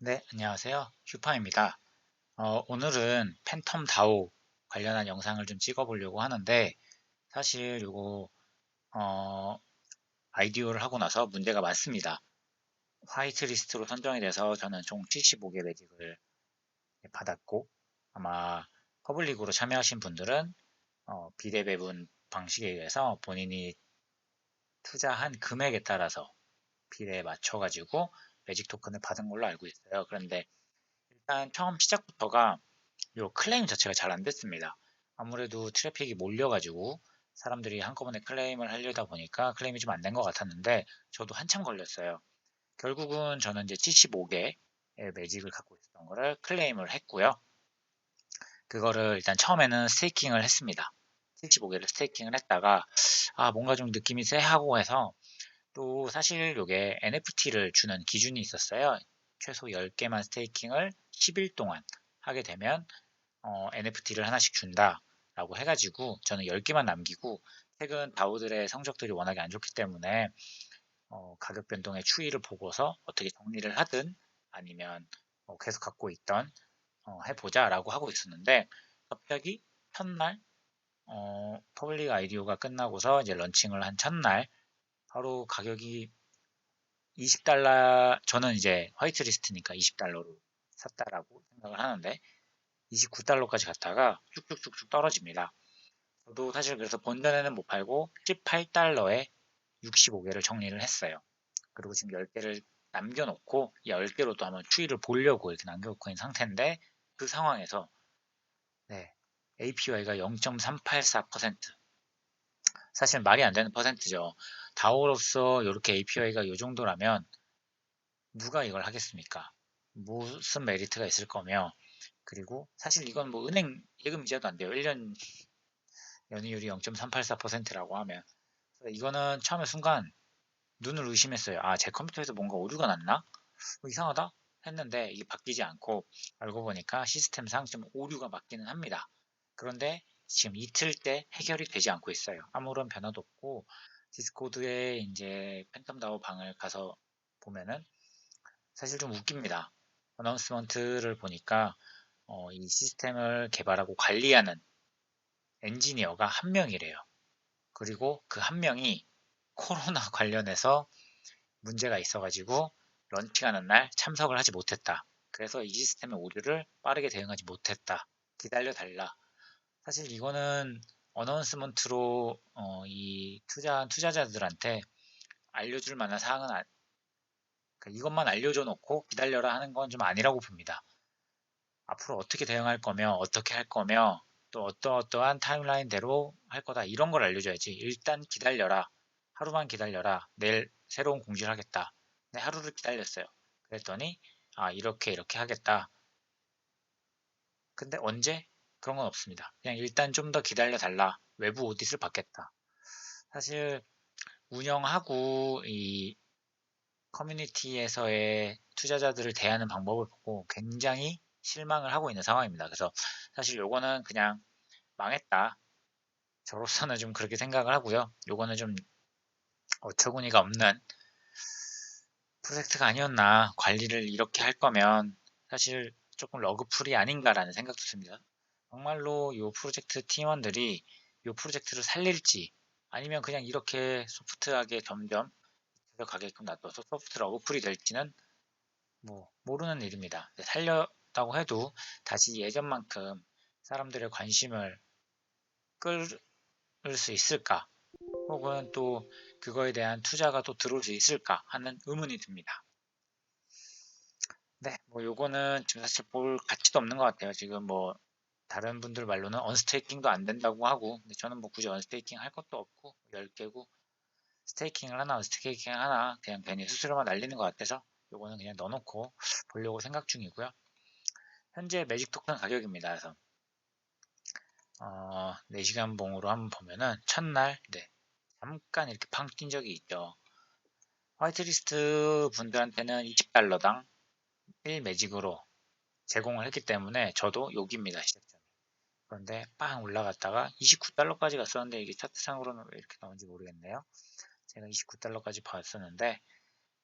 네, 안녕하세요. 휴파입니다. 오늘은 팬텀 다오 관련한 영상을 좀 찍어보려고 하는데, 사실 요거, 어, 아이디어를 하고 나서 문제가 많습니다. 화이트 리스트로 선정이 돼서 저는 총 75개 매직을 받았고, 아마 퍼블릭으로 참여하신 분들은, 비례배분 방식에 의해서 본인이 투자한 금액에 따라서 비례에 맞춰가지고 매직 토큰을 받은 걸로 알고 있어요. 그런데 일단 처음 시작부터가 요 클레임 자체가 잘 안 됐습니다. 아무래도 트래픽이 몰려가지고 사람들이 한꺼번에 클레임을 하려다 보니까 클레임이 좀 안 된 것 같았는데 저도 한참 걸렸어요. 결국은 저는 이제 75개의 매직을 갖고 있었던 거를 클레임을 했고요. 그거를 일단 처음에는 스테이킹을 했습니다. 75개를 스테이킹을 했다가 뭔가 좀 느낌이 쎄하고 해서 또 사실 요게 NFT를 주는 기준이 있었어요. 최소 10개만 스테이킹을 10일 동안 하게 되면 NFT를 하나씩 준다라고 해가지고 저는 10개만 남기고 최근 다우들의 성적들이 워낙에 안 좋기 때문에 가격 변동의 추이를 보고서 어떻게 정리를 하든 아니면 계속 갖고 있던 해보자라고 하고 있었는데 갑자기 첫날 퍼블릭 IDO가 끝나고서 이제 런칭을 한 첫날 바로 가격이 20달러 저는 이제 화이트 리스트니까 20달러로 샀다라고 생각을 하는데 29달러까지 갔다가 쭉쭉쭉쭉 떨어집니다. 저도 사실 그래서 본전에는 못 팔고 18달러에 65개를 정리를 했어요. 그리고 지금 10개를 남겨놓고 10개로 또 한번 추이를 보려고 이렇게 남겨놓고 있는 상태인데 그 상황에서 네, APY가 0.384% 사실 말이 안 되는 퍼센트죠. 다오로서 이렇게 APY가 이 정도라면 누가 이걸 하겠습니까? 무슨 메리트가 있을 거며 그리고 사실 이건 뭐 은행 예금 이자도 안 돼요. 1년 연이율이 0.384%라고 하면 이거는 처음에 순간 눈을 의심했어요. 제 컴퓨터에서 뭔가 오류가 났나? 이상하다? 했는데 이게 바뀌지 않고 알고 보니까 시스템상 좀 오류가 맞기는 합니다. 그런데 지금 이틀째 해결이 되지 않고 있어요. 아무런 변화도 없고 디스코드에 이제 팬텀다워 방을 가서 보면은 사실 좀 웃깁니다. 어나운스먼트를 보니까 이 시스템을 개발하고 관리하는 엔지니어가 한 명이래요. 그리고 그 한 명이 코로나 관련해서 문제가 있어가지고 런칭하는 날 참석을 하지 못했다. 그래서 이 시스템의 오류를 빠르게 대응하지 못했다. 기다려 달라. 사실 이거는 어나운스먼트로 이 투자한 투자자들한테 알려줄 만한 사항은 그러니까 이것만 알려줘 놓고 기다려라 하는 건 좀 아니라고 봅니다. 앞으로 어떻게 대응할 거며 어떻게 할 거며 또 어떠한 타임라인대로 할 거다 이런 걸 알려줘야지. 일단 기다려라. 하루만 기다려라. 내일 새로운 공지를 하겠다. 네, 하루를 기다렸어요. 그랬더니 이렇게 이렇게 하겠다. 근데 언제? 그런 건 없습니다. 그냥 일단 좀 더 기다려 달라. 외부 오디트를 받겠다. 사실 운영하고 이 커뮤니티에서의 투자자들을 대하는 방법을 보고 굉장히 실망을 하고 있는 상황입니다. 그래서 사실 요거는 그냥 망했다. 저로서는 좀 그렇게 생각을 하고요. 요거는 좀 어처구니가 없는 프로젝트가 아니었나. 관리를 이렇게 할 거면 사실 조금 러그풀이 아닌가라는 생각도 듭니다. 정말로 요 프로젝트 팀원들이 요 프로젝트를 살릴지 아니면 그냥 이렇게 소프트하게 점점 가게끔 놔둬서 소프트 러그풀이 될지는 뭐 모르는 일입니다. 살렸다고 해도 다시 예전만큼 사람들의 관심을 끌 수 있을까? 혹은 또 그거에 대한 투자가 또 들어올 수 있을까 하는 의문이 듭니다. 네, 뭐 요거는 지금 사실 볼 가치도 없는 것 같아요. 지금 뭐 다른 분들 말로는 언스테이킹도 안 된다고 하고, 근데 저는 뭐 굳이 언스테이킹 할 것도 없고 10개고 스테이킹을 하나 언스테이킹 하나 그냥 괜히 수수료만 날리는 것 같아서 요거는 그냥 넣어놓고 보려고 생각 중이고요. 현재 매직 토큰 가격입니다. 그래서 4시간 봉으로 한번 보면은 첫날 네, 잠깐 이렇게 팡 뛴 적이 있죠. 화이트리스트 분들한테는 20달러당 1 매직으로 제공을 했기 때문에 저도 여기입니다. 시작점이. 그런데 빵 올라갔다가 29달러까지 갔었는데 이게 차트상으로는 왜 이렇게 나온지 모르겠네요. 제가 29달러까지 봤었는데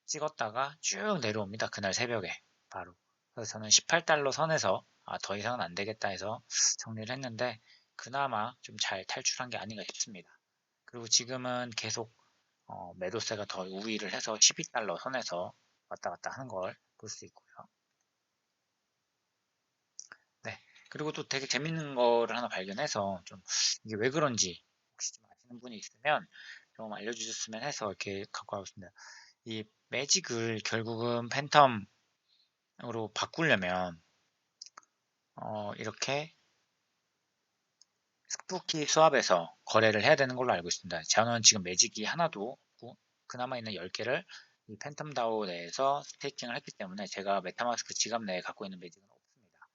찍었다가 쭉 내려옵니다. 그날 새벽에 바로. 그래서 저는 18달러 선에서 더 이상은 안 되겠다 해서 정리를 했는데 그나마 좀 잘 탈출한 게 아닌가 싶습니다. 그리고 지금은 계속 매도세가 더 우위를 해서 12달러 선에서 왔다 갔다 하는 걸 볼 수 있고요. 네. 그리고 또 되게 재밌는 거를 하나 발견해서 좀 이게 왜 그런지 혹시 좀 아시는 분이 있으면 좀 알려주셨으면 해서 이렇게 갖고 와봤습니다. 이 매직을 결국은 팬텀으로 바꾸려면 이렇게 스푸키 수합에서 거래를 해야 되는 걸로 알고 있습니다. 저는 지금 매직이 하나도 없고 그나마 있는 10개를 이 팬텀 다오 내에서 스테이킹을 했기 때문에 제가 메타마스크 지갑 내에 갖고 있는 매직은 없습니다.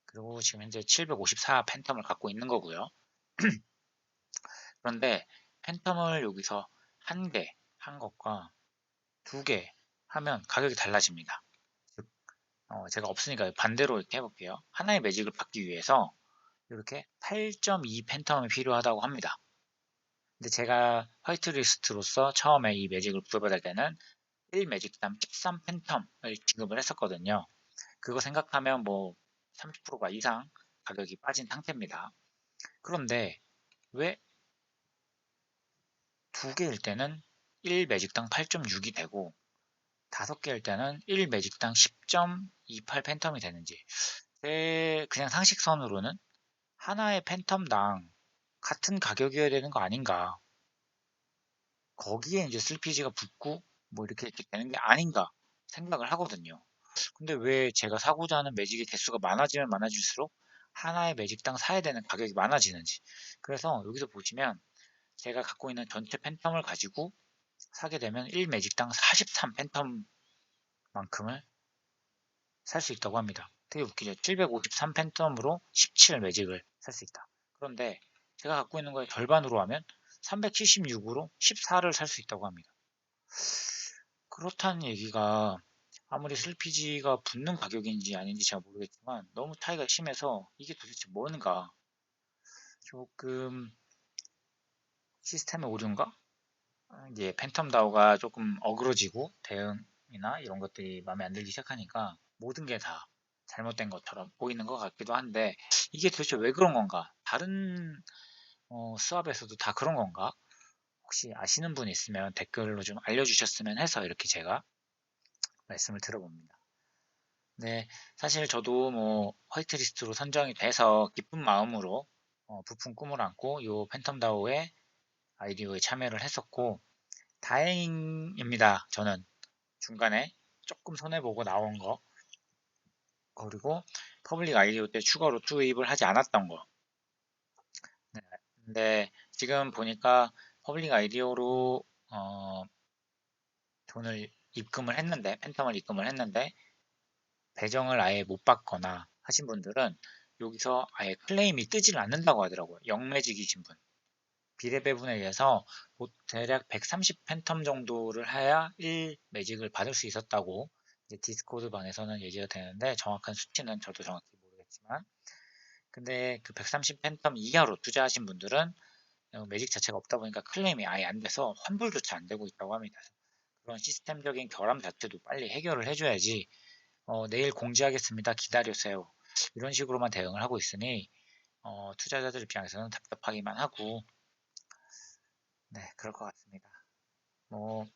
그리고 지금 현재 754 팬텀을 갖고 있는 거고요. 그런데 팬텀을 여기서 한 개 한 것과 두 개 하면 가격이 달라집니다. 즉, 제가 없으니까 반대로 이렇게 해볼게요. 하나의 매직을 받기 위해서 이렇게 8.2 팬텀이 필요하다고 합니다. 근데 제가 화이트리스트로서 처음에 이 매직을 구해받을 때는 1매직당 13 팬텀을 지급을 했었거든요. 그거 생각하면 뭐 30%가 이상 가격이 빠진 상태입니다. 그런데 왜 두 개일 때는 1매직당 8.6이 되고 다섯 개일 때는 1매직당 10.28 팬텀이 되는지 제 그냥 상식선으로는 하나의 팬텀당 같은 가격이어야 되는 거 아닌가, 거기에 이제 슬피지가 붙고 뭐 이렇게 되는 게 아닌가 생각을 하거든요. 근데 왜 제가 사고자 하는 매직의 개수가 많아지면 많아질수록 하나의 매직당 사야 되는 가격이 많아지는지. 그래서 여기서 보시면 제가 갖고 있는 전체 팬텀을 가지고 사게 되면 1매직당 43 팬텀만큼을 살 수 있다고 합니다. 되게 웃기죠. 753 팬텀으로 17 매직을 살 수 있다. 그런데 제가 갖고 있는 거의 절반으로 하면 376으로 14를 살 수 있다고 합니다. 그렇다는 얘기가 아무리 슬피지가 붙는 가격인지 아닌지 잘 모르겠지만 너무 차이가 심해서 이게 도대체 뭔가, 조금 시스템의 오류인가? 이제 팬텀 다오가 조금 어그러지고 대응이나 이런 것들이 마음에 안 들기 시작하니까 모든 게 다 잘못된 것처럼 보이는 것 같기도 한데 이게 도대체 왜 그런 건가? 다른 수업에서도 다 그런 건가? 혹시 아시는 분 있으면 댓글로 좀 알려주셨으면 해서 이렇게 제가 말씀을 들어봅니다. 네, 사실 저도 뭐 화이트리스트로 선정이 돼서 기쁜 마음으로 부푼 꿈을 안고 이 팬텀 다오의 아이디어에 참여를 했었고 다행입니다. 저는 중간에 조금 손해보고 나온 거, 그리고 퍼블릭 아이디어 때 추가로 투입을 하지 않았던 거. 네, 근데 지금 보니까 퍼블릭 아이디어로 돈을 입금을 했는데, 팬텀을 입금을 했는데 배정을 아예 못 받거나 하신 분들은 여기서 아예 클레임이 뜨질 않는다고 하더라고요. 영매직이신 분. 비례배분에 의해서 대략 130 팬텀 정도를 해야 1매직을 받을 수 있었다고 이제 디스코드 방에서는 얘기가 되는데 정확한 수치는 저도 정확히 모르겠지만, 근데 그 130 팬텀 이하로 투자하신 분들은 매직 자체가 없다 보니까 클레임이 아예 안 돼서 환불조차 안 되고 있다고 합니다. 그런 시스템적인 결함 자체도 빨리 해결을 해줘야지 내일 공지하겠습니다. 기다려주세요. 이런 식으로만 대응을 하고 있으니 투자자들 입장에서는 답답하기만 하고, 네, 그럴 것 같습니다. 뭐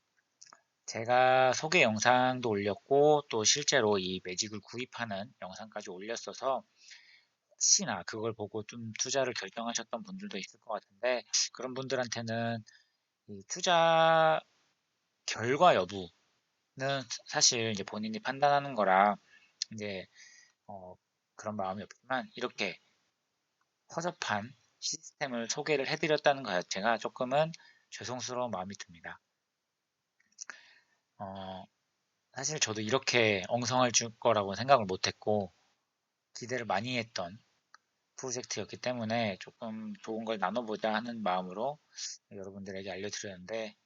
제가 소개 영상도 올렸고 또 실제로 이 매직을 구입하는 영상까지 올렸어서 혹시나 그걸 보고 좀 투자를 결정하셨던 분들도 있을 것 같은데 그런 분들한테는 이 투자 결과 여부는 사실 이제 본인이 판단하는 거라 이제 어, 그런 마음이 없지만 이렇게 허접한 시스템을 소개를 해드렸다는 것 자체가 조금은 죄송스러운 마음이 듭니다. 어, 사실 저도 이렇게 엉성할 줄 거라고 생각을 못했고 기대를 많이 했던 프로젝트였기 때문에 조금 좋은 걸 나눠보자 하는 마음으로 여러분들에게 알려드렸는데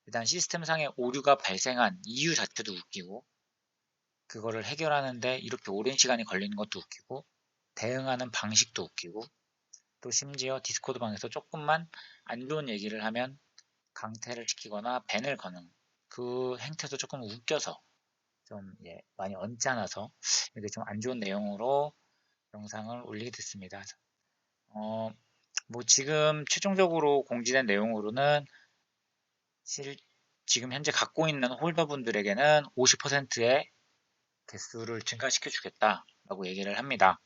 일단 시스템상의 오류가 발생한 이유 자체도 웃기고 그거를 해결하는데 이렇게 오랜 시간이 걸리는 것도 웃기고 대응하는 방식도 웃기고 또 심지어 디스코드 방에서 조금만 안 좋은 얘기를 하면 강퇴를 시키거나 밴을 거는 그 행태도 조금 웃겨서 좀 많이 언짢아서 이게 좀 안 좋은 내용으로 영상을 올리게 됐습니다. 뭐 지금 최종적으로 공지된 내용으로는 지금 현재 갖고 있는 홀더분들에게는 50%의 개수를 증가시켜 주겠다라고 얘기를 합니다.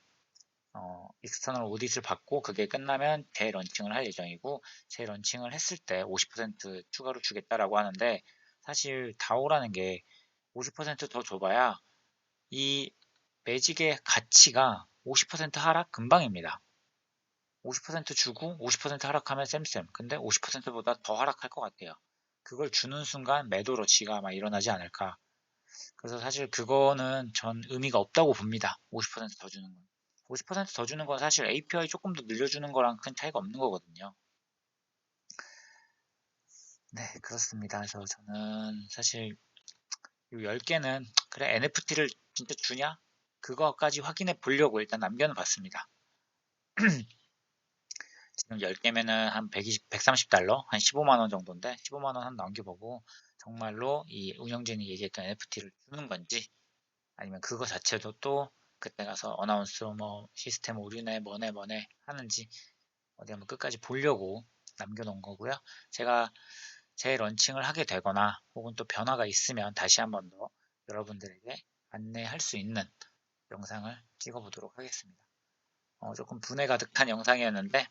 익스터널 오딧을 받고 그게 끝나면 재런칭을 할 예정이고, 재런칭을 했을 때 50% 추가로 주겠다라고 하는데, 사실 다오라는 게 50%더 줘봐야 이 매직의 가치가 50% 하락 금방입니다. 50% 주고 50% 하락하면 쌤쌤. 근데 50%보다 더 하락할 것 같아요. 그걸 주는 순간 매도 러시가 막 일어나지 않을까. 그래서 사실 그거는 전 의미가 없다고 봅니다. 50%더 주는 건. 50%더 주는 건 사실 API 조금 더 늘려주는 거랑 큰 차이가 없는 거거든요. 네, 그렇습니다. 그래서 저는 사실 이 10개는 그래 NFT를 진짜 주냐? 그거까지 확인해 보려고 일단 남겨는 봤습니다. 지금 10개면은 한 120, 130달러? 한 15만 원 정도인데 15만 원 한 남겨보고 정말로 이 운영진이 얘기했던 NFT를 주는 건지, 아니면 그거 자체도 또 그때 가서 어나운스 뭐 시스템 오류네 뭐네 하는지 어디 한번 끝까지 보려고 남겨놓은 거고요. 제가 재런칭을 하게 되거나 혹은 또 변화가 있으면 다시 한번 더 여러분들에게 안내할 수 있는 영상을 찍어보도록 하겠습니다. 조금 분해 가득한 영상이었는데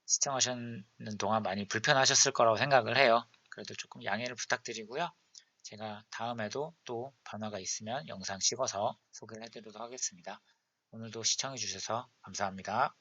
시청하시는 동안 많이 불편하셨을 거라고 생각을 해요. 그래도 조금 양해를 부탁드리고요. 제가 다음에도 또 변화가 있으면 영상 찍어서 소개를 해드리도록 하겠습니다. 오늘도 시청해주셔서 감사합니다.